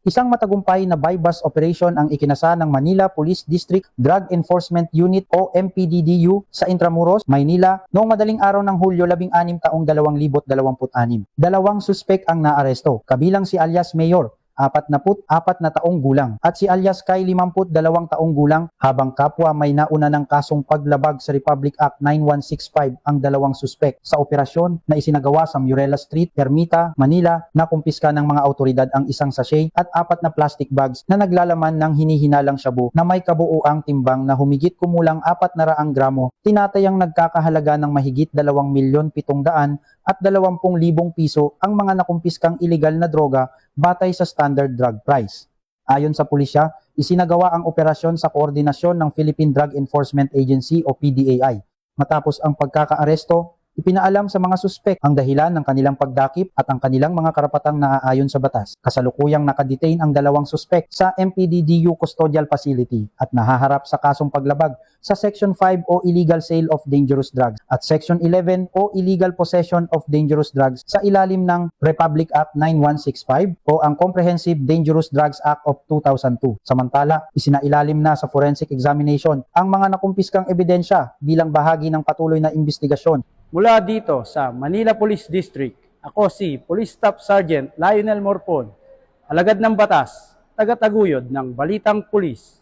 Isang matagumpay na buy-bust operation ang ikinasa ng Manila Police District Drug Enforcement Unit o MPDDU sa Intramuros, Maynila noong madaling araw ng Hulyo 16 taong 2026. Dalawang suspek ang naaresto, kabilang si alias Mayor, 44 na taong gulang, at si alias Kay 52 taong gulang, habang kapwa may nauna ng kasong paglabag sa Republic Act 9165 ang dalawang suspek sa operasyon na isinagawa sa Murela Street, Ermita, Manila, na kumpiska ng mga autoridad ang isang sachet at 4 na plastic bags na naglalaman ng hinihinalang shabu na may kabuuang timbang na humigit kumulang 400 gramo, tinatayang nagkakahalaga ng mahigit 2,700,000 at 20,000 piso ang mga nakumpiskang ilegal na droga batay sa standard drug price. Ayon sa pulisya, isinagawa ang operasyon sa koordinasyon ng Philippine Drug Enforcement Agency o PDAI. Matapos ang pagkakaaresto, ipinaalam sa mga suspek ang dahilan ng kanilang pagdakip at ang kanilang mga karapatang naaayon sa batas. Kasalukuyang nakadetain ang dalawang suspek sa MPDDU Custodial Facility at nahaharap sa kasong paglabag sa Section 5 o Illegal Sale of Dangerous Drugs at Section 11 o Illegal Possession of Dangerous Drugs sa ilalim ng Republic Act 9165 o ang Comprehensive Dangerous Drugs Act of 2002. Samantala, isinailalim na sa forensic examination ang mga nakumpiskang ebidensya bilang bahagi ng patuloy na investigasyon. Mula dito sa Manila Police District, ako si Police Staff Sergeant Lionel Morpon, alagad ng batas, tagataguyod ng Balitang Pulis.